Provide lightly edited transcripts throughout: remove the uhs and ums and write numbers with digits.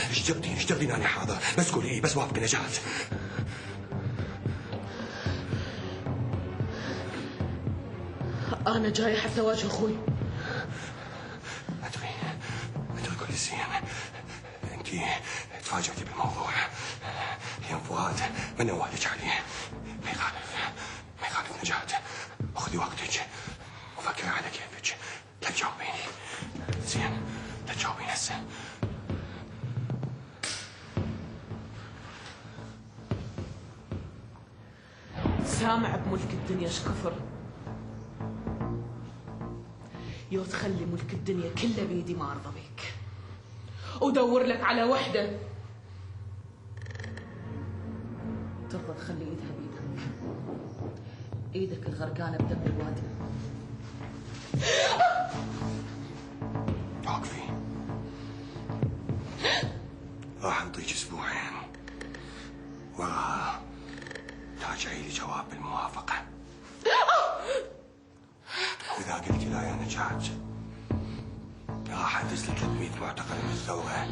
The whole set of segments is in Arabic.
ايش تبغين انا حاضر، بس قولي ايه، بس وافقي نجاة. انا جاي حتى اواجه اخوي. ادري كويس زين، انت تفاجأتي بالموضوع. يوم فؤاد من نوالك عليه، ما يخالف نجاة. خذي وقتك وفكري على كيفك، لا تجاوبيني زين، لا تجاوبين هسه. سامع بملك الدنيا شكفر، يو تخلي ملك الدنيا كله بيدي ما ارضى بيك، ودور لك على وحده ترضى تخلي ايدها بيدك، ايدك الغرقانه بدم الوادي. وقفي، راح نعطيك اسبوعين، وراها ترجعي لي جواب بالموافقه. واذا قلت لا يا نجاة راح ادز لك 300 معتقل من الثوره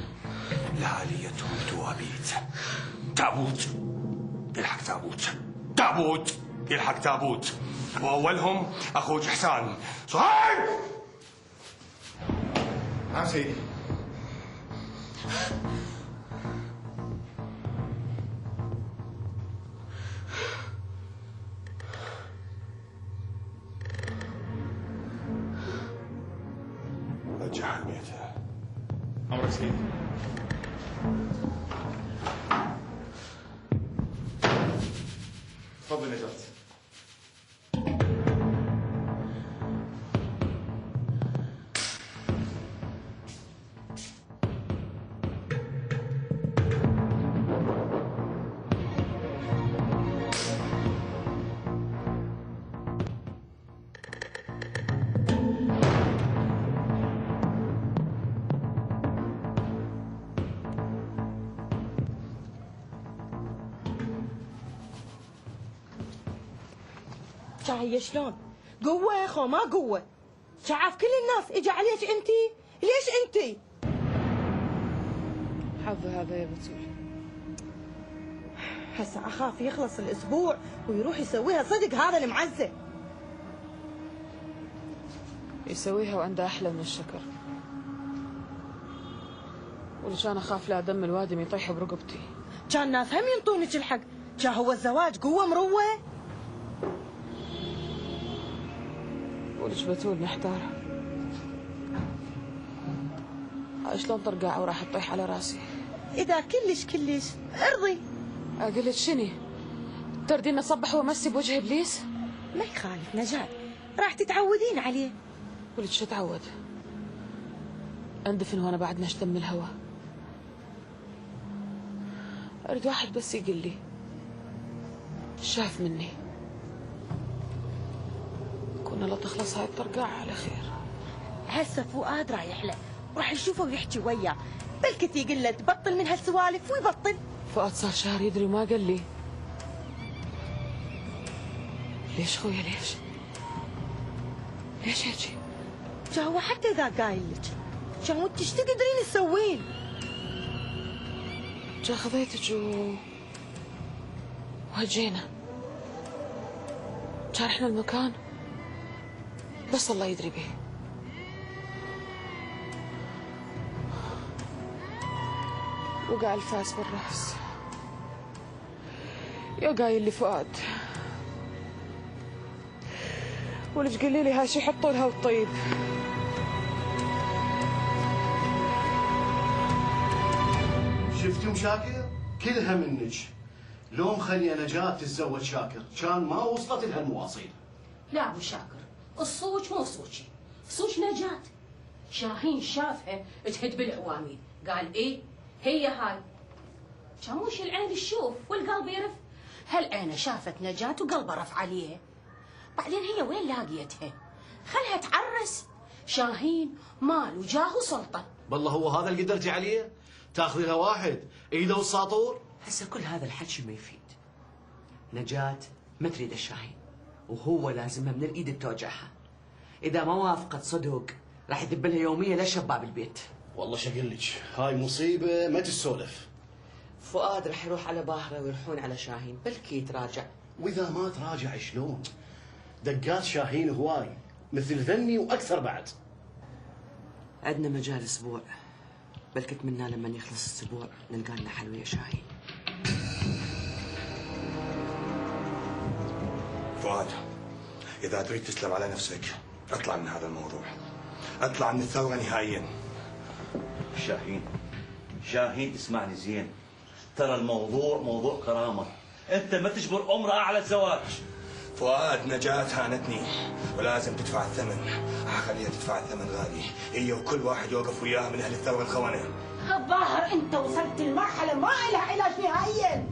لآليتهم بتوابيت. تابوت يلحق تابوت يلحق تابوت، واولهم اخوك حسان. صهيب. نعم سيدي. رجعها لبيتها. أمرك سيدي. تفضل نجاة. هي شلون؟ قوة يا اخو، ما قوة. شعاف كل الناس اجى عليك انتي، ليش انتي؟ حظ هذا يا بتول. هسه اخاف يخلص الاسبوع ويروح يسويها صدق هذا المعزة. يسويها وعنده احلى من الشكر. واللي كان اخاف لا دم الوادم يطيح برقبتي. كان ناس هم ينطونك الحق، كان هو الزواج قوة مروة. ولش بتول محتارة، شلون طرقع وراح تطيح على راسي؟ اذا كلش ارضي. اقول لك شني؟ تردين اصبح وامسي بوجه ابليس؟ ما يخالف نجاة، راح تتعودين عليه. ولك شو اتعود؟ اندفن وانا بعد ما اشتم الهوا. اريد واحد بس يقول لي شاف مني، كنا لا تخلص هاي الطرقعة على خير. هسه فؤاد رايح له، راح يشوفه ويحكي وياه، بلكت يقول له تبطل من هالسوالف ويبطل. فؤاد صار شهر يدري وما قال لي. ليش خويا ليش هيجي؟ جا هو حتى اذا قايل لك جا وانت ايش تقدرين تسوين؟ جا خذيتك وهجينا، كان احنا المكان بس الله يدري به. وقع الفاس بالراس، يا قايل لي فؤاد ولج قولي لي هاي شو يحطوا لها والطيب. شفتي ام شاكر؟ كلها منك. لو مخليه نجاة تتزوج شاكر كان ما وصلت لها المواصيل. لا ابو شاكر، الصوج مو صوجي، صوج نجاة. شاهين شافها تهد بالعواميد، قال ايه هي هاي. كان وش العين تشوف والقلب يرف، هالعينه شافت نجاة وقلبها رف عليها. بعدين هي وين لاقيتها؟ خلها تعرس. شاهين مال وجاه وسلطه. بالله هو هذا اللي قدرتي عليه؟ تاخذي لها واحد ايده والساطور؟ هسه كل هذا الحكي ما يفيد. نجاة ما تريد الشاهين، وهو لازمها من الايد بتوجعها. اذا ما وافقت صدق راح يدب لها يوميه لشباب البيت. والله شو اقول لك، هاي مصيبه ما تسولف. فؤاد رح يروح على باهرة ويروحون على شاهين، بلكي يتراجع. واذا ما تراجع شلون؟ دقات شاهين هواي مثل ذني واكثر بعد. عندنا مجال اسبوع، بل كتمنى لما يخلص الاسبوع نلقى لنا حل ويا شاهين. فؤاد، اذا تريد تسلم على نفسك اطلع من هذا الموضوع، اطلع من الثوره نهائيا. شاهين اسمعني زين، ترى الموضوع موضوع كرامه، انت ما تجبر امراه على الزواج. فؤاد، نجاة هانتني ولازم تدفع الثمن، خليها تدفع الثمن غالي، هي وكل واحد يوقف وياها من اهل الثوره الخونه. الظاهر انت وصلت لمرحله ما لها علاج نهائيا.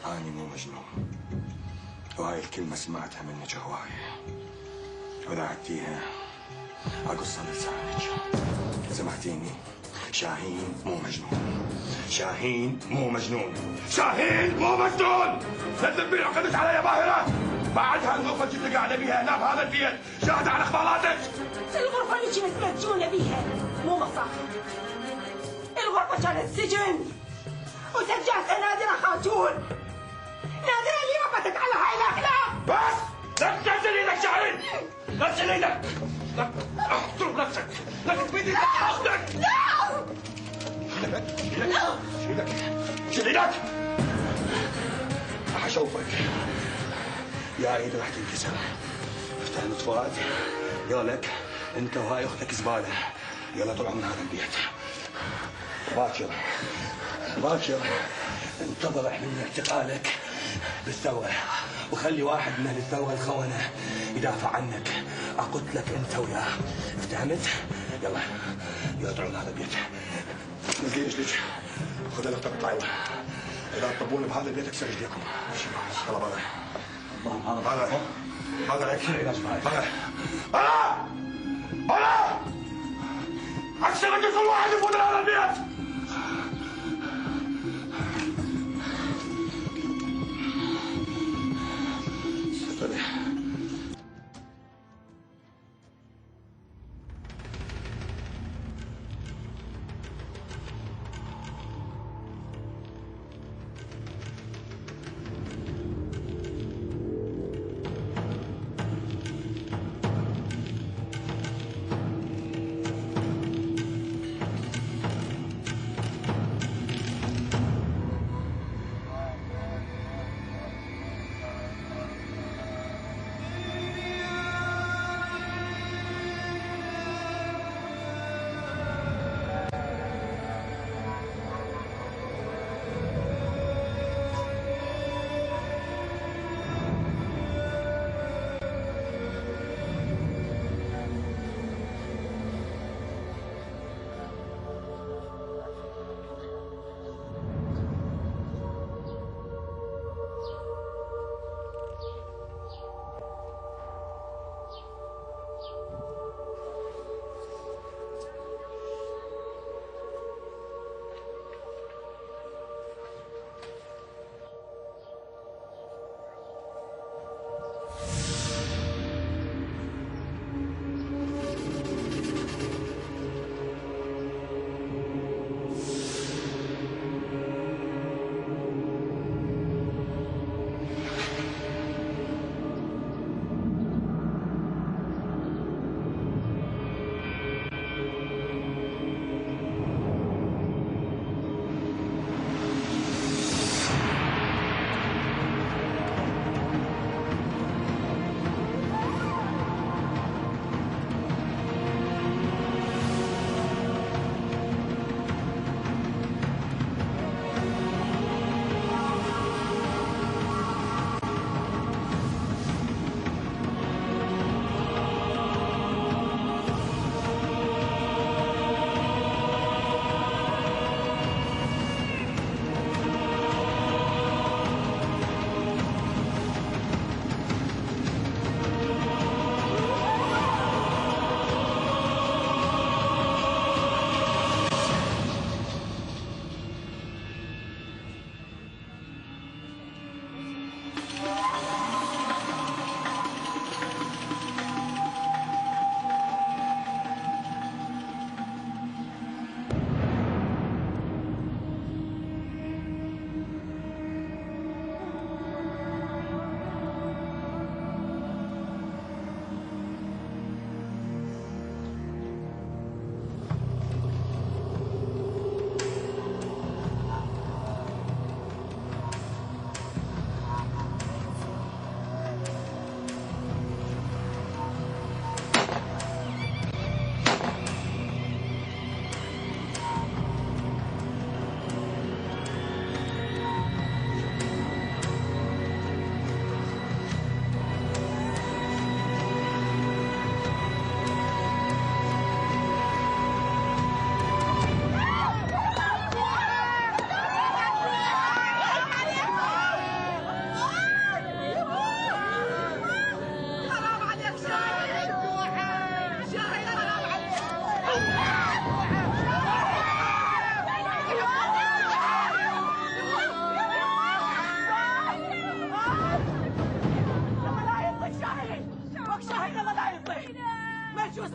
أنا مو مجنون، وهاي الكلمة سمعتها منك هواي، وإذا عدتيها أقص لسانك. سمعتيني؟ شاهين مو مجنون، شاهين مو مجنون، شاهين مو مجنون. تذبين عقدت علي باهرة، بعدها الغرفة اللي كنت قاعدة بيها هنا بهذا البيت شاهدة على إخباراتك. الغرفه اللي كنت مسجونه بيها مو مصاحب، الغرفه كانت سجن، وسجلتها نادره خاتون. نادره اللي ربطت على هاي الاخلاق. بس لا تنزل ايدك شاهين، لا تنزل ايدك، لا احترم نفسك، لا تبيد ايدك اخذك. لا شيل ايدك، شيل ايدك، راح اشوفك. يا ايدي راح تنكسر، افتهمت فؤاد؟ يالك انت وهاي اختك زباله، يلا طلعوا من هذا البيت. باكر باكر انتظر من اعتقالك بالثوره، وخلي واحد من اهل الثوره الخونه يدافع عنك، اقتلك انت وياه، افتهمت؟ يلا يلا طلعوا من هذا البيت. نزلي رجليك، خذ الاختك اطلعي، اذا تطبون بهذا البيت اكسر رجليكم. يلا بره. بره بره لك علاج معي. بره بره بره، اكسر رجل كل واحد يفوت هذا البيت.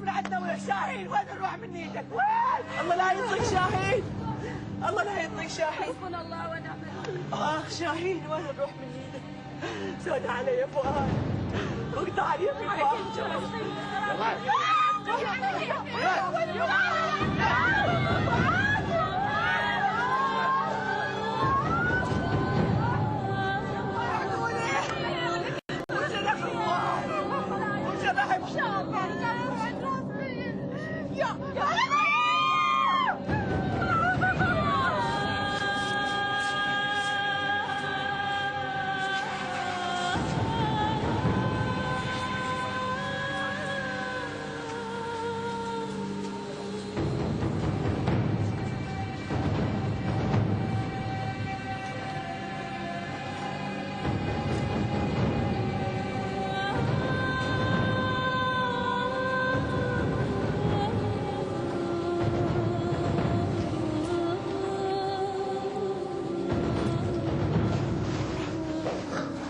من عندنا ويا شاهين، وين نروح من ايدك؟ وين؟ الله لا يطلق شاهين، الله لا يطلق شاهين. حسبنا الله ونعم الوكيل. شاهين وين نروح من ايدك؟ سود علي يا فؤاد، واقطع لي يمي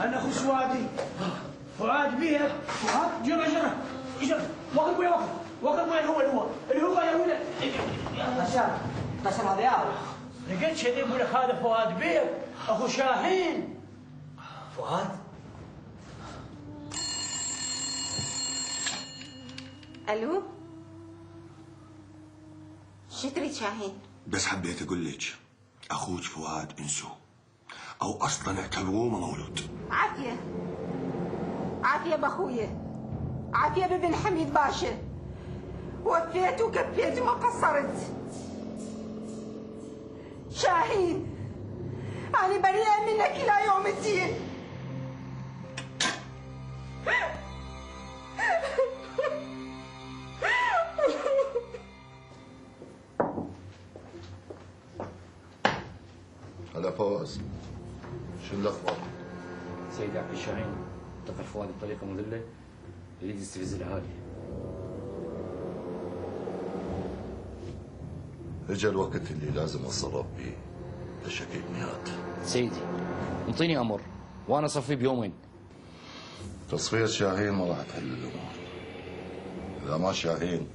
أنا أخو سوادي فؤاد بيه فؤاد جرى وقف ويا وقف وين هو اللي هو يا ولد قسم هذا يا لقيت شيء يقول لك هذا فؤاد بيه أخو شاهين. فؤاد الو شو تريد شاهين؟ بس حبيت اقول لك اخوك فؤاد انسوه او اصلا اعتبروه ما مولود. عافيه عافيه باخويا، عافيه بابن حميد باشا، وفيت وكفيت وما قصرت. شاهين انا بريئه منك الى يوم الدين. هلا فوز، شو الاخبار؟ سيدي عبد الشاهين انتقل فؤاد بطريقه مذله يريد يستفز الاهالي. اجا الوقت اللي لازم اتصرف به لشكيب نهاد. سيدي انطيني امر وانا اصفيه بيومين. تصفية شاهين ما راح تحل الامور. اذا ما شاهين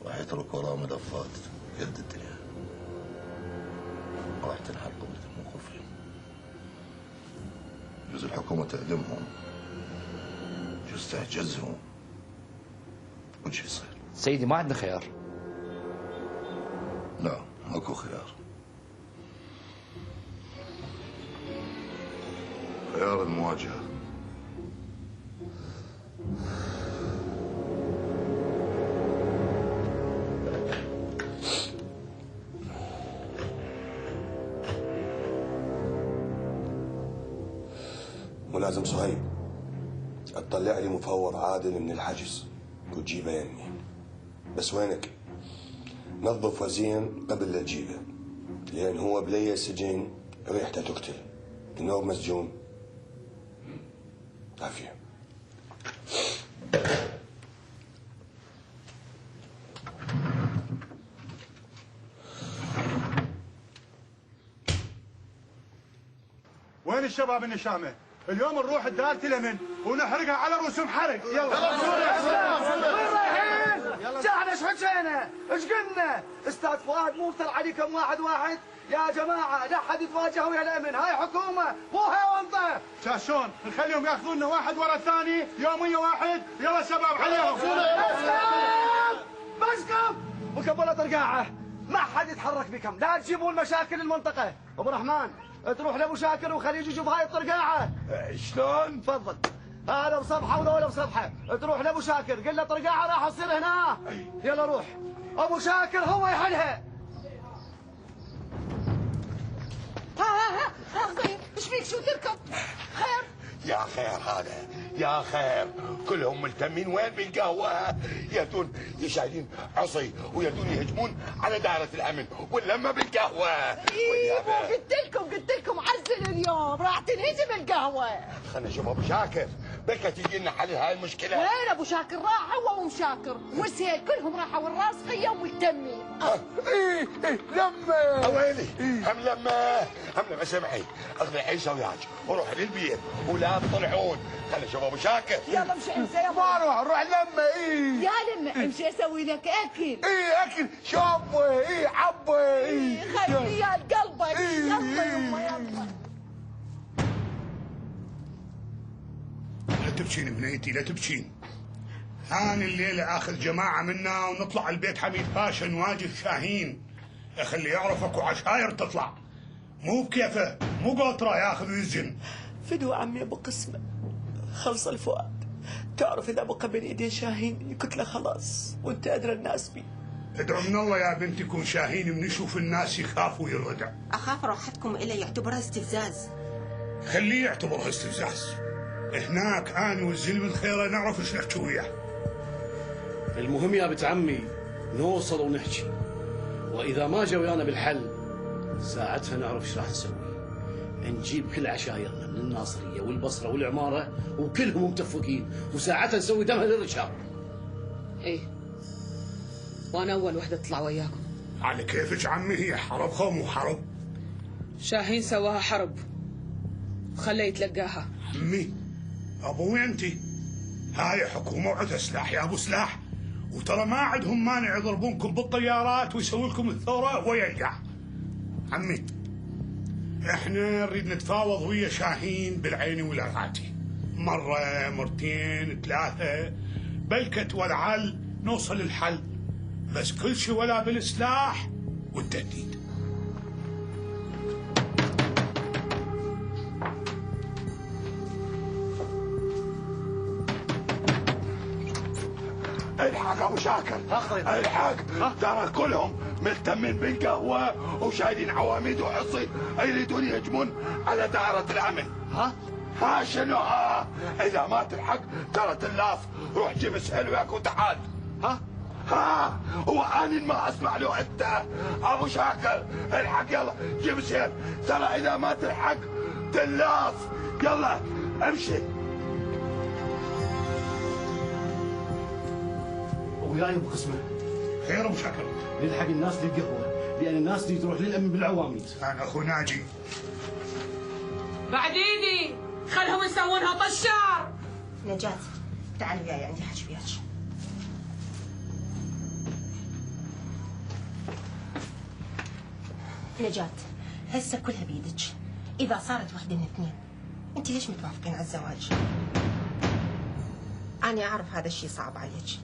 راح يترك وراه ملفات قد الدنيا. راح تنحل قضية الموقوفين. يجوز الحكومة تعدمهم، يجوز تحجزهم، وش يصير؟ سيدي ما عندنا خيار. لا ماكو خيار. خيار المواجهة. ملازم صهيب اطلع لي مفوض عادل من الحجز وتجيبه يمي. بس وينك؟ نظف وزين قبل لا تجيبه، لان هو بلي السجن ريحته تقتل. النوب مسجون. عافيه. وين الشباب النشامه؟ اليوم نروح الدار تلمن ونحرقها على رؤوسهم حرق. يلا وين رايحين؟ جانا ايش حكينا؟ ايش قلنا؟ استاذ فؤاد مو افتر عليكم واحد يا جماعه لا حد يتواجه ويا الامن، هاي حكومه مو هونطه. شاشون نخليهم ياخذونا واحد ورا الثاني يوميه واحد. يلا شباب عليهم. بسكم وكبلة طرقاعه ما حد يتحرك بكم، لا تجيبوا المشاكل المنطقه. ابو الرحمن تروح لابو شاكر وخليه يجيب هاي الطرقاعه. شلون؟ تفضل. هذا بصفحه ولا بصفحه، تروح لابو شاكر قل له طرقاعه راح تصير هنا. يلا روح، ابو شاكر هو يحلها. زين ايش فيك شو تركب؟ خير؟ يا خير هذا يا خير، كلهم ملتمين وين بالقهوه؟ ياتون شايلين عصي وياتون يهجمون على دائره الامن واللمه بالقهوه. قلت لكم عزل اليوم راح تنهزم القهوه. خلينا نشوف ابو شاكر بكى تجي لنا حل هاي المشكله. وين ابو شاكر؟ راح هو وام شاكر والسيد كلهم راحوا الراسخيه وملتمين. ايه لما ويلي هم لما سمعي اخذ عيسى وياك وروح للبيت ولا تطلعون خلي شوف ابو شاكر. يلا امشي امشي يا ما نروح لما يا لما امشي اسوي لك اكل. اكل شابه عبه خليها قلبك. يلا يما يلا. لا تبكين بنيتي لا تبكين. أنا الليلة آخذ جماعة منا ونطلع البيت حميد باشا نواجه شاهين. أخلي يعرفك وعشاير تطلع. مو بكيفه مو قطرة ياخذ ويزن. فدوا عمي ابو قسمه خلص الفؤاد. تعرف اذا بقى بين ايدين شاهين قلت له خلاص وانت ادرى الناس بي. ادعو من الله يا بنتي يكون شاهين من يشوف الناس يخاف ويرضع. اخاف راحتكم الا يعتبرها استفزاز. خليه يعتبرها استفزاز. هناك انا والزلم الخيره نعرف ايش نحكي وياه. المهم يا بنت عمي نوصل ونحكي، واذا ما جا ويانا بالحل ساعتها نعرف ايش راح نسوي. نجيب كل عشايرنا من الناصريه والبصره والعماره وكلهم متفقين، وساعتها نسوي دمها للرجال. ايه وانا اول وحده تطلع وياكم. على كيفك عمي هي حرب خوم وحرب. شاهين سواها حرب خليه يتلقاها. عمي ابوي انتي هاي حكومه وعندها سلاح يا ابو سلاح، وترى ما عندهم مانع يضربونكم بالطيارات ويسوي لكم الثوره ويرجع. عمي احنا نريد نتفاوض ويا شاهين بالعين والاراتي، مره مرتين ثلاثه بلكت ولعل نوصل للحل، بس كل شيء ولا بالسلاح والتهديد. الحق ابو شاكر الحق ترى كلهم ملتمين بالقهوه وشايلين عواميد وعصي يريدون يهجمون على دائره الامن. ها شنو اذا ما تلحق ترى تلاف روح جيب سهل وياك وتعال. ها هو اني ما اسمع له انت ابو شاكر الحق يلا جيب سهل ترى اذا ما تلحق تلاف يلا امشي. وياي ابو قسمه خير ابو شاكر نلحق الناس للقهوه لان الناس دي تروح للامن بالعواميد. انا اخو ناجي بعد ايدي خلهم يسوونها طشار. نجاة تعالي وياي عندي حكي وياك. نجاة هسه كلها بيدك، اذا صارت وحده من اثنين انت ليش متوافقين على الزواج؟ انا اعرف هذا الشيء صعب عليك،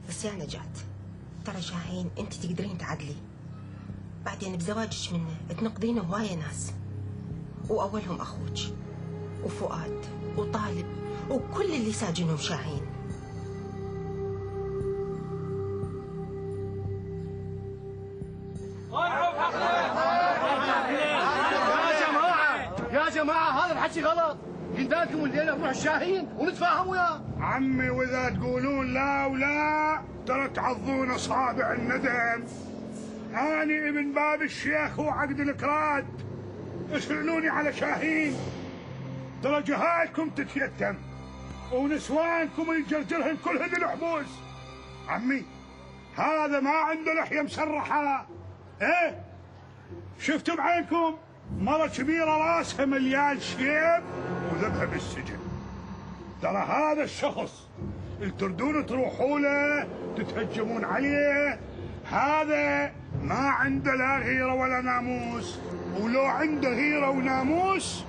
بس يا نجاة ترى شاهين انت تقدرين تعدلي، بعدين بزواجك منه تنقذين هوايه ناس، واولهم اخوك وفؤاد وطالب وكل اللي ساجنهم شاهين. يا جماعه هذا الحكي غلط. قلنا لكم الليله نروح الشاهين ونتفاهم وياه. عمي واذا تقولون لا ولا ترى تعضون اصابع الندم. اني ابن باب الشيخ وعقد الكراد، اسالوني على شاهين ترى جهالكم تتيتم ونسوانكم يجرجرهن كلهن الحبوس. عمي هذا ما عنده لحيه مسرحه. ايه شفتوا بعينكم مرة كبيرة راسها مليان شيب وذبها بالسجن. ترى هذا الشخص اللي تردون تروحوا له تتهجمون عليه هذا ما عنده لا غيرة ولا ناموس، ولو عنده غيرة وناموس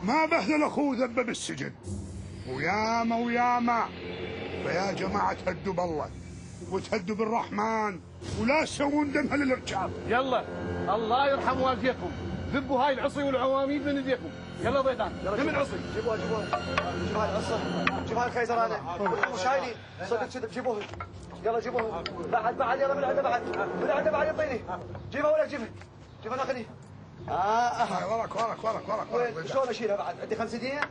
ما بهدل اخوه ذبه بالسجن. وياما وياما فيا جماعة تهدوا بالله وتهدوا بالرحمن ولا تسوون دمها للرجال. يلا الله يرحم والديكم، ذبوا هاي العصي والعواميد من ايديكم. يلا ضيطان ذب العصي. جيبوها هاي العصا، جيبوا هاي الخيزرانه والحمو شايلين صدق كذب. جيبوها يلا جيبوها بعد يلا من عنده بعد يعطيني. جيبها ولا جيبها ناخذها. وراك شلون اشيلها بعد؟ عندي 5 دقيقة.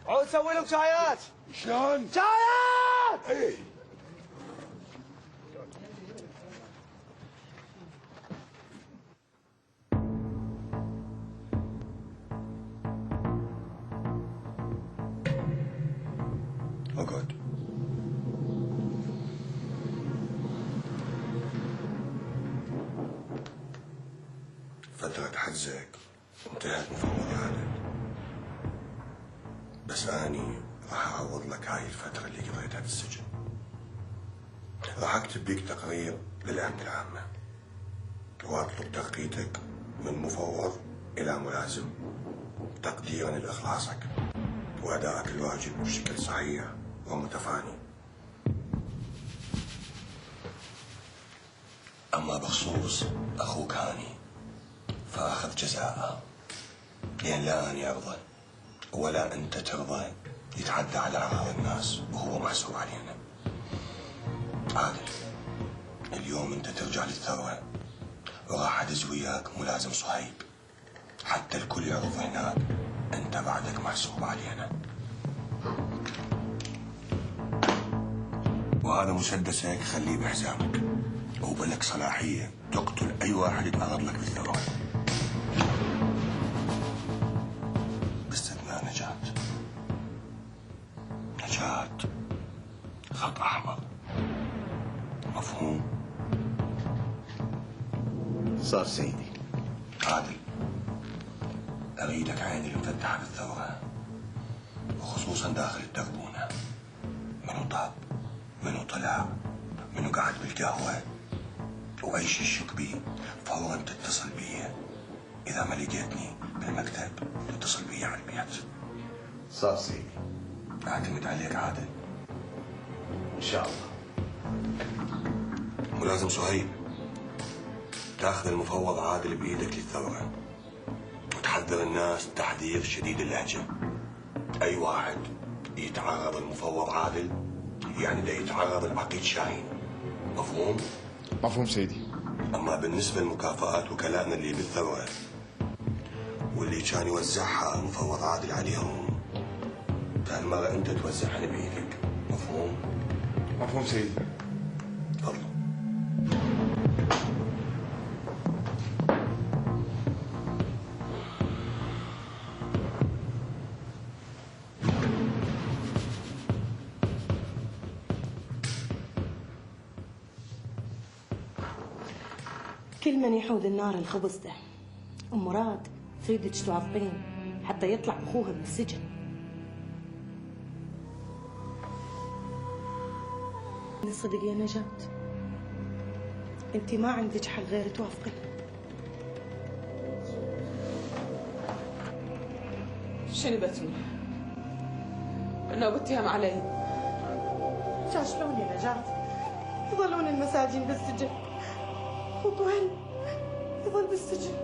عود سوي لهم شايات. شلون؟ شايات! ايه اقعد. حجزك انتهت مفاوض عادل، بس أني راح أعوض لك هاي الفترة اللي قضيتها بالسجن. راح أكتب بيك تقرير للأمن العامة وأطلب ترقيتك من مفوض إلى ملازم تقديرا لإخلاصك وأدائك الواجب بشكل صحيح ومتفاني. أما بخصوص أخوك هاني فأخذ جزاءه، لأن لا أنا أرضى ولا أنت ترضى يتعدى على أعراض الناس وهو محسوب علينا. عادل، اليوم أنت ترجع للثروة وراح أدز وياك ملازم صهيب حتى الكل يعرف هناك أنت بعدك محسوب علينا. وهذا مسدسك خليه بحزامك وبلك صلاحية تقتل أي واحد يتعرض لك بالثروة باستثناء نجاة. نجاة خط أحمر، مفهوم؟ صار سيدي. عادل، أريدك عيني المفتحة بالثورة وخصوصا داخل الدربونة. منو طاب، منو طلع، منو قاعد بالقهوة، وأي شيء شك بيه فورا تتصل بي. إذا ما لقيتني بالمكتب تتصل بي على البيت. صار سيدي. أعتمد عليك عادل. إن شاء الله. ملازم صهيب، تاخذ المفوض عادل بإيدك للثورة وتحذر الناس تحذير شديد اللهجة. أي واحد يتعرض المفوض عادل يعني ده يتعرض العقيد شاهين. مفهوم؟ مفهوم سيدي. أما بالنسبة لمكافآت وكلائنا اللي بالثروة واللي كان يوزعها المفوض عادل عليهم، هالمرة أنت توزعها بإيدك. مفهوم؟ مفهوم سيدي. تفضل. كل من يحود النار الخبز ده. أم مراد تريدك توافقين حتى يطلع أخوها من السجن. صدق يا نجاة، انت ما عندك حل غير توافقين. شنو بتمنى؟ انه بتهم علي. شلون يا نجاة؟ يظلون المساجين بالسجن وطويل يظل بالسجن.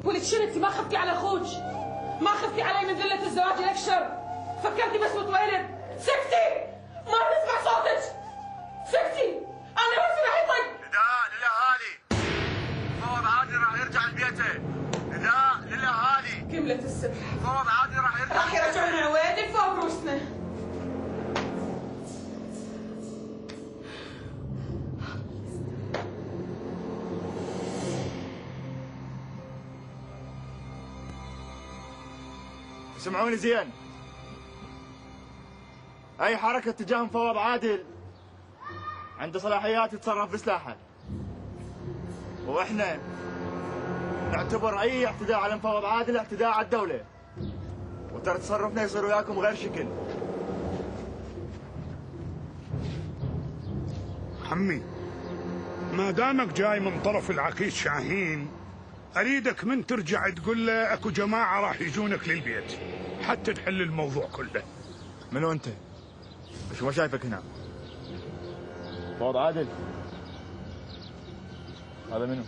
ولك شنو انت ما خفتي على اخوك؟ ما خفتي علي من ذلة الزواج لك شر؟ فكرتي بس بطويلد؟ سكتي! ما نسمع صوتك! سكتي! انا بس راح يطق! نداء للاهالي، فوض عادل راح يرجع لبيته. نداء للاهالي، كملت السبح. فوض عادل راح يرجع. راح يرجعون عويدك فوق روسنا. سمعوني زين، اي حركة تجاه مفوض عادل عنده صلاحيات يتصرف بسلاحه، واحنا نعتبر اي اعتداء على مفوض عادل اعتداء على الدولة، وترى تصرفنا يصير وياكم غير شكل. عمي، ما دامك جاي من طرف العقيد شاهين، اريدك من ترجع تقول له اكو جماعه راح يجونك للبيت حتى تحل الموضوع كله. منو انت؟ شو ما شايفك هنا؟ فوض عادل؟ هذا منو؟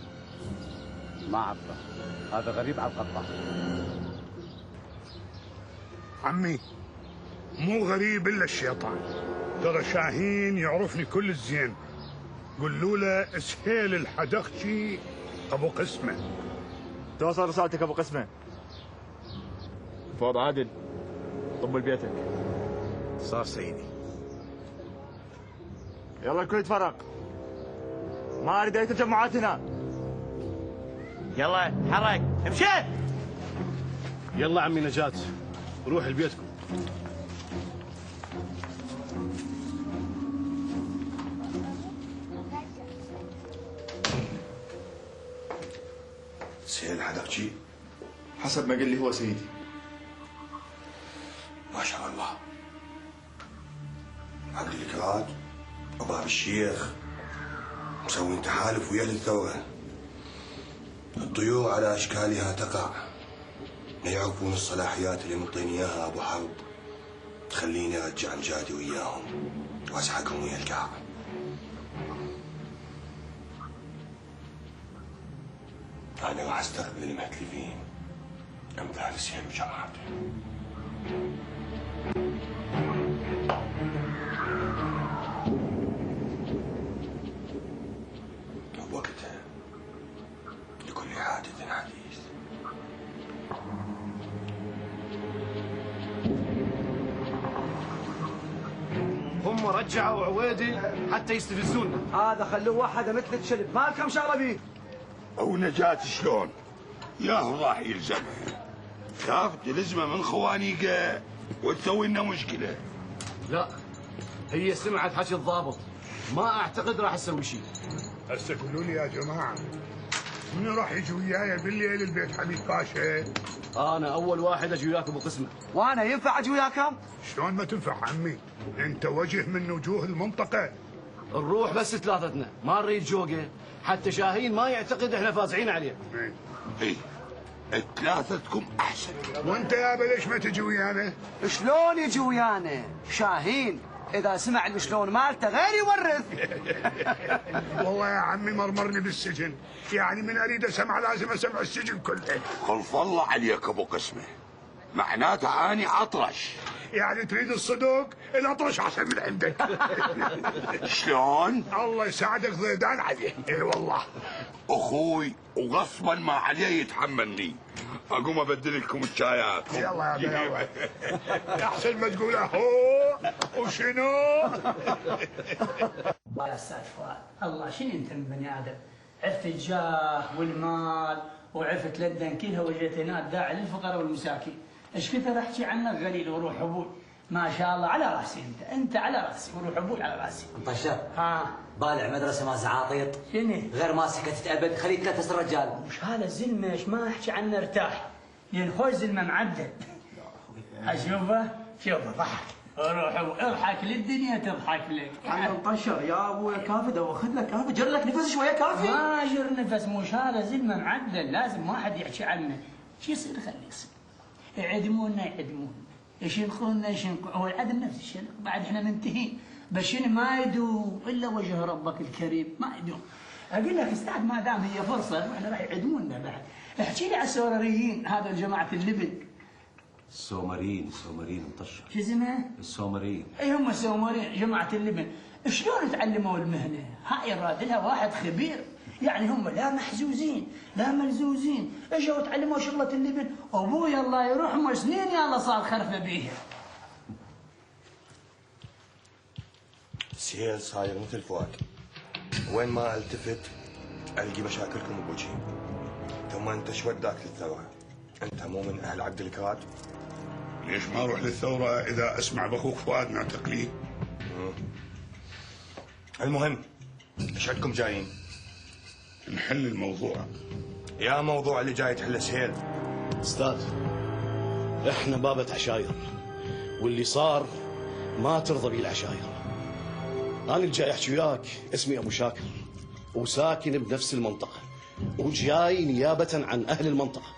ما عرفه، هذا غريب على القطاع. عمي، مو غريب الا الشيطان. ترى شاهين يعرفني كل الزين. قولوا له سهيل الحدخشي ابو قسمه. توصل رسالتك ابو قسمه. فوض عادل، طب لبيتك. صار سيدي. يلا الكل يتفرق، ما اريد اي تجمعات هنا. يلا حرك، امشي. يلا عمي نجاة، روح لبيتكم. سهيل حدك شيء؟ حسب ما قال لي هو سيدي. ما شاء الله. عبد الكراد وباب الشيخ مسوين تحالف ويا الثورة. الطيور على أشكالها تقع. لا يعرفون الصلاحيات اللي منطيني إياها أبو حرب تخليني أرجع أمجادي وياهم وأسحقهم ويا الكعب. أنا راح أستقبل المهتلفين أمثال سهيل وجماعته. وقتها لكل حادث حديث. هم رجعوا عويدي حتى يستفزونا. هذا خلوه واحد مثل الشلب، ما لكم شغله بيه. او نجاة شلون؟ ياهو راح يلزمها. تاخذ تلزمه من خوانيقه وتسوي لنا مشكله. لا، هي سمعت حكي الضابط، ما اعتقد راح تسوي شيء. هسه قولوا لي يا جماعه، منو راح يجي وياي بالليل البيت حميد باشا؟ انا اول واحد اجي وياك ابو قسمه. وانا ينفع اجي وياكم؟ شلون ما تنفع عمي؟ انت وجه من وجوه المنطقه. نروح بس ثلاثتنا، ما نريد جوقه، حتى شاهين ما يعتقد احنا فازعين عليه. اي ثلاثتكم احسن. وانت يابا ليش ما تجي ويانا؟ شلون يجي ويانا؟ شاهين اذا سمع شلون مالته غير يورث. والله يا عمي مرمرني بالسجن، يعني من اريد اسمع لازم اسمع السجن كله. خلف الله عليك ابو قسمه، معناته اني اطرش. يعني تريد الصدوق؟ الاطرش احسن من عندك. شلون؟ الله يساعدك ضيدان عليه. اي والله اخوي وغصبا ما عليه يتحملني. اقوم ابدل لكم الشايات. يلا يا بلاوي. احسن ما تقول اهو وشنو. يا استاذ فؤاد، الله شنو انت من بني ادم؟ عرفت الجاه والمال وعرفت لندن كلها وجيت هنا داعي للفقراء والمساكين. ايش كثر احكي عنك غليل وروح ابوي. ما شاء الله على راسي انت على راسي وروح ابوي على راسي. مطشر ها بالع مدرسه ما زعاطيط شنو؟ غير ما سكتت ابد خليك تلتس الرجال. مش هذا الزلمه ايش ما احكي عنه ارتاح، لان خوش زلمه معدل. اشوفه شوفه ضحك روح اضحك للدنيا تضحك لك. انا مطشر يا ابوي كافي دوخذ لك كافي جر لك نفس شويه كافي. ما جر نفس، مش هذا زلمه معدل لازم واحد يحكي عنه. شو يصير خليه يصير. يعدمونا يشنقونا هو العدم نفس الشيء. بعد احنا منتهين بس شنو ما يدوم الا وجه ربك الكريم، ما يدوم. اقول لك استاذ ما دام هي فرصه احنا راح يعدمونا بعد. احكي لي على السوريين هذا جماعه اللبن. السومريين مطشر. شو اسمه؟ السومريين. اي هم السومريين جماعه اللبن. شلون تعلموا المهنه؟ هاي يراد لها واحد خبير، يعني هم لا محزوزين لا ملزوزين، اجوا تعلموا شغله اللبن، ابوي الله يرحمه سنين يلا صار خرفه بيها. سهيل صاير مثل فؤاد، وين ما التفت القي مشاكلكم بوجهي. ثم انت شو وداك للثوره؟ انت مو من اهل عبد الكراد؟ ليش ما اروح للثوره اذا اسمع باخوك فؤاد نعتق لي؟ المهم ايش عندكم جايين؟ نحل الموضوع. يا موضوع اللي جاي تحله سهيل. استاذ احنا بابة عشاير، واللي صار ما ترضى به العشاير. انا اللي جاي احكي وياك اسمي ابو شاكر، وساكن بنفس المنطقه، وجاي نيابه عن اهل المنطقه.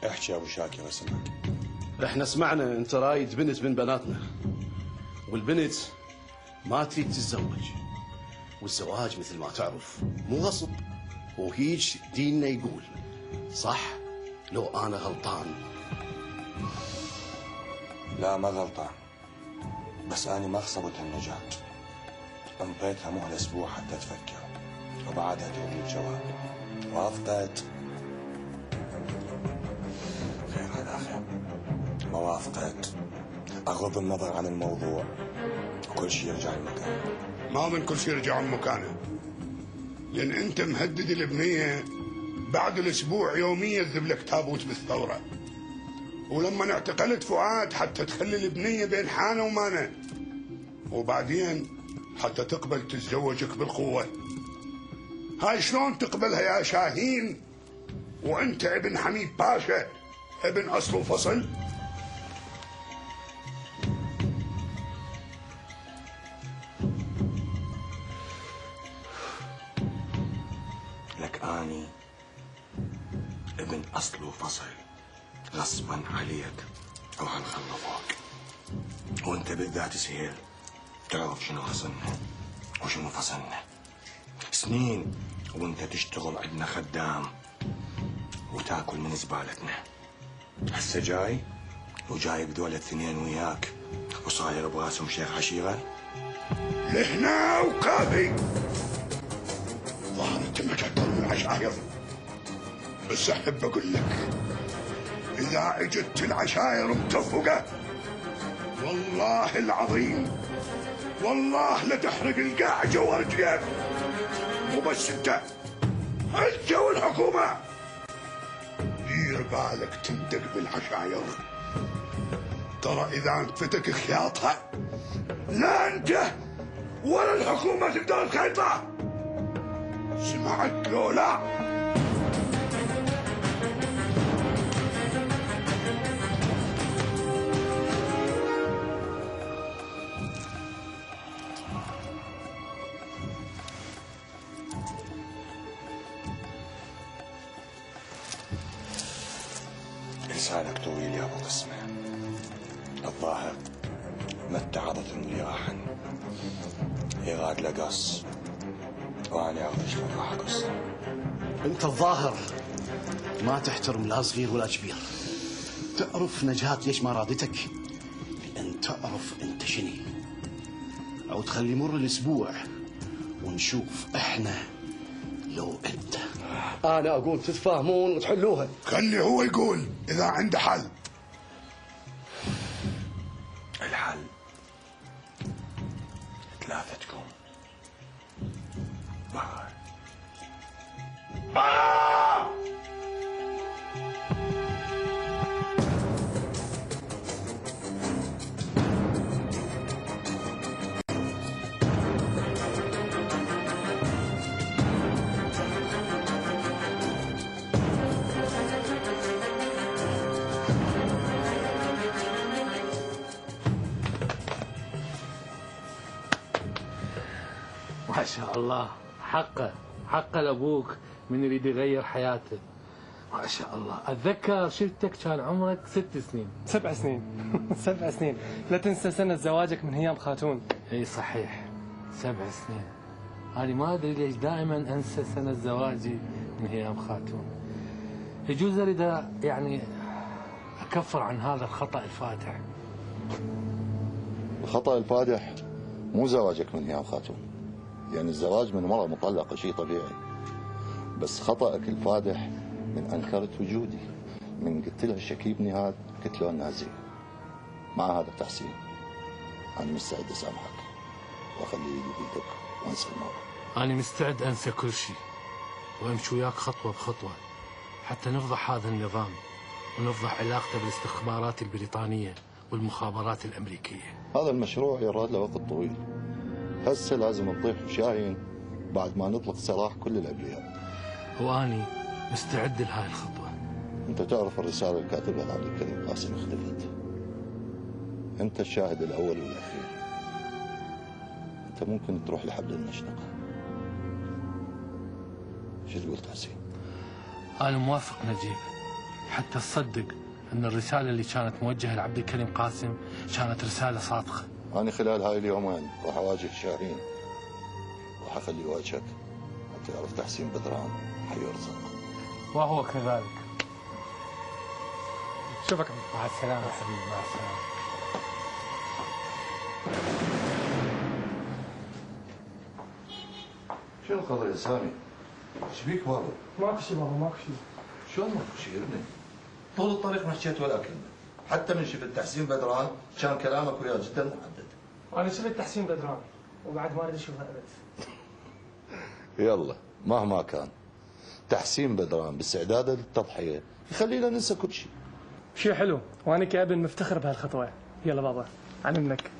احكي يا ابو شاكر اسمعك. احنا سمعنا انت رايد بنت من بناتنا، والبنت ما تريد تتزوج، والزواج مثل ما تعرف مو غصب، وهيج ديننا يقول. صح لو انا غلطان؟ لا ما غلطان، بس انا ما خصبت النجاة. انطيتها مهلة اسبوع حتى تفكر وبعدها تقول الجواب. وافقت؟ خير على خير. ما وافقت اغض النظر عن الموضوع وكل شيء يرجع لمكانه. ما من كل شيء يرجع لمكانه، لان انت مهدد الابنيه بعد الاسبوع يوميا يذب لك تابوت بالثوره، ولما اعتقلت فؤاد حتى تخلي الابنيه بين حانه ومانه، وبعدين حتى تقبل تتزوجك بالقوه. هاي شلون تقبلها يا شاهين وانت ابن حميد باشا، ابن اصل وفصل؟ لك اني ابن اصل وفصل غصبا عليك او هنخلفك، وانت بالذات سهيل تعرف شنو اصلنا وشنو فصلنا. سنين وانت تشتغل عندنا خدام وتاكل من زبالتنا، هسه جاي وجايب ذول الاثنين وياك وصاير براسهم شيخ عشيره. لهنا وكافي. ظهر انت ما تحترم العشاير، بس احب اقول لك اذا اجت العشاير متفقه والله العظيم والله لتحرق القاع جوا رجليك. مو بس انت والحكومه. دير بالك تندق بالعشاير، ترى اذا انفتك خياطها لا انت ولا الحكومه تقدر تخيطها. سمعت لو لا؟ لسانك طويل يا ابو قسمه، الظاهر ما اتعظت اللي راحن يغاد لقص، وانا اعرف شلون راح اقصه. انت الظاهر ما تحترم لا صغير ولا كبير. تعرف نجاة ليش ما رادتك؟ لان تعرف انت شني، او تخلي يمر الاسبوع ونشوف احنا لو انت. انا اقول تتفاهمون وتحلوها. خلي هو يقول اذا عنده حل. الحل ثلاثتكم برا. ما شاء الله، حقه لابوك من يريد يغير حياته. ما شاء الله. اتذكر شفتك كان عمرك 6 سنين. 7 سنين 7 سنين. لا تنسى سنة زواجك من هيام خاتون. اي صحيح 7 سنين. أنا ما ادري ليش دائما انسى سنة زواجي من هيام خاتون. يجوز اريد يعني اكفر عن هذا الخطأ الفادح. الخطأ الفادح مو زواجك من هيام خاتون، يعني الزواج من مرأة مطلقة شيء طبيعي، بس خطأك الفادح من أنكرت وجودي، من قلت لها شكيب نهاد قلت له النازي. مع هذا تحسين أنا مستعد أسامحك وأخلي إيدي بيدك وأنسى الموضوع. أنا مستعد أنسى كل شيء وأمشي وياك خطوة بخطوة حتى نفضح هذا النظام ونفضح علاقته بالاستخبارات البريطانية والمخابرات الأمريكية. هذا المشروع يراد له وقت طويل، هسه لازم نطيح شاهين بعد ما نطلق سراح كل الأبرياء. وأني مستعد لهاي الخطوة. أنت تعرف الرسالة اللي كاتبها لعبد الكريم قاسم اختفت. أنت الشاهد الأول والأخير. أنت ممكن تروح لحبل المشنقة. شو تقول تحسين؟ أنا موافق نجيب، حتى تصدق أن الرسالة اللي كانت موجهة لعبد الكريم قاسم كانت رسالة صادقة. أنا خلال هاي اليومين راح أواجه شاهين، راح أخليه يواجهك حتى يعرف تحسين بدران حيرزق. وهو كذلك. شوفك مع السلامة حبيبي، مع السلامة. شنو القضية سامي؟ ايش بيك بابا؟ ماكو شي بابا ماكو شي. شلون ماكو شي ابني؟ طول الطريق ما حكيت ولا كلمة، حتى من شفت تحسين بدران كان كلامك وياه جدا محدد. انا شفت تحسين بدران وبعد ما اريد اشوفها ابد. يلا مهما كان تحسين بدران باستعداده للتضحية يخلينا ننسى كل شيء. شيء حلو وانا كابن مفتخر بهالخطوة. يلا بابا عن منك.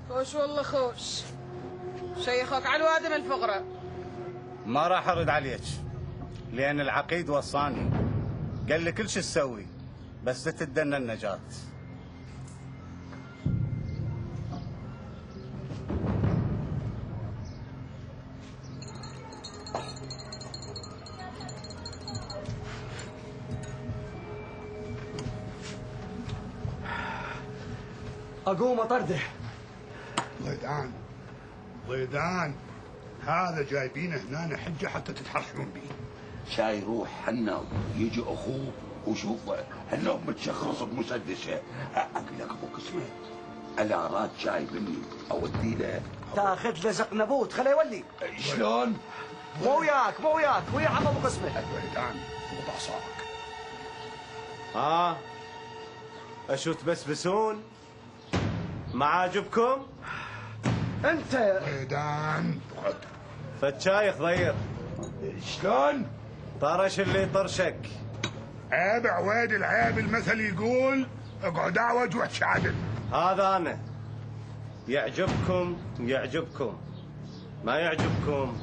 خوش والله خوش. شيخك على الوادم الفقرة. ما راح ارد عليك لان العقيد وصاني قال لي كل شيء تسوي بس تتدنى النجاة. اقوم اطرده. ضيدان هذا جايبينه هنا حجه حتى تتحرشون به. شاي روح حنا يجي اخوه وشوف هالنوم متشخص بمسدسه. اقول لك ابو قسمه الاراد شاي مني اودي له. تاخذ له زق نبوت خليه يولي. شلون؟ مو وياك ويا عم ابو قسمه. ضيدان وضع صارك. اشو تبسبسون؟ ما عاجبكم؟ انت ضيدان فتشايخ ضير. شلون؟ طرش اللي طرشك. عيب عويد العيب المثل يقول اقعد اعوج واحكي عدل. هذا انا يعجبكم ما يعجبكم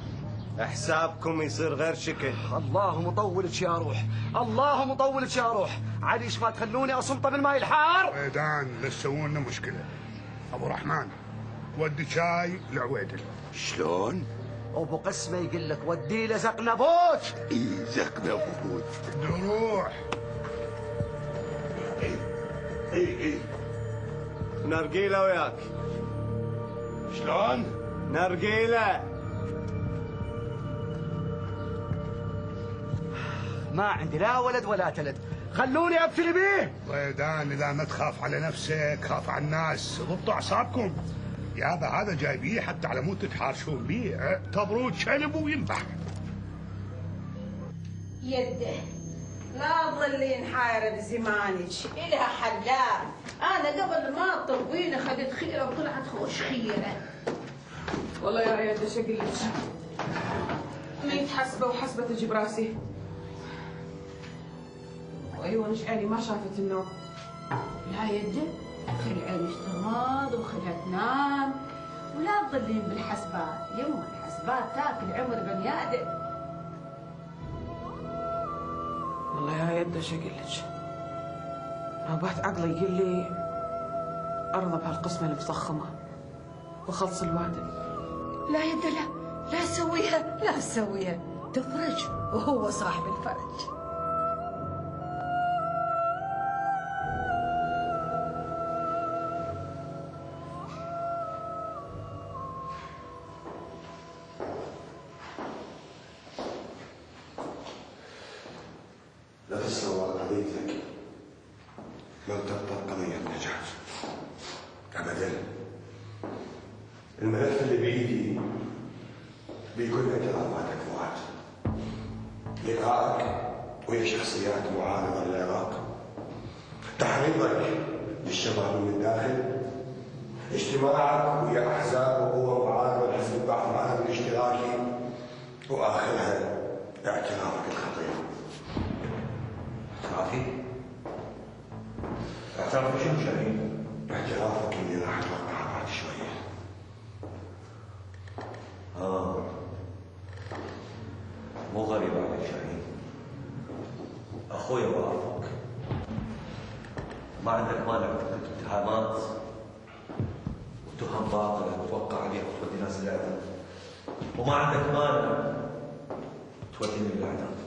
حسابكم يصير غير شكل. الله مطولك يا روح الله مطولك يا روح. علي ايش ما تخلوني اصمته بالماء الحار. ضيدان لا تسوون لنا مشكله. ابو رحمن ودي شاي لعويدل. شلون؟ ابو قسمه يقول لك ودي له زق نبوت. اي زق نبوت. روح. اي نرقيله وياك. شلون؟ نرقيله. ما عندي لا ولد ولا تلد خلوني ابتلي بيه. ضيدان اذا ما تخاف على نفسك خاف على الناس. ضبطوا اعصابكم يابا. هذا جايبيه حتى على مود تتحارشون بيه. اعتبروه كلب وينبح. يده لا تظلين حايرة بزمانك إلها حلال. انا قبل ما تطوين اخذت خيره وطلعت خوش خيره. والله يا عيال ايش اقول لك؟ ميت حسبه وحسبه تجيب راسي. وايوه نشعلي ما شافت النوم. لا يده خلي عينك تغمض وخلها تنام ولا تظلين بالحسبات. يما الحسبات تاكل عمر بني ادم. والله يا يده ايش اقول لك؟ نوبات عقلي يقول لي ارضى بهالقسمه المفخمه وخلص الوادم. لا يده لا تسويها تفرج وهو صاحب الفرج. لا تتصور قضيتك لو تبطل قضية نجاة أبدا. الملف اللي بإيدي بيكون اعترافاتك فؤاد. لقائك ويا شخصيات معارضة للعراق، تحريضك للشباب من الداخل، اجتماعك ويا أحزاب وقوى معارضة لحزب البعث العربي الاشتراكي، وآخرها اعترافك الخطير. اعترافك شنو شاهين؟ اعترافك اني راح اتوقع بعد شويه. اخويا بعرفك ما عندك مانع تكتب اتهامات وتهم باطله توقع عليها وتودي ناس الاعدام، وما عندك مانع توديني للاعدام.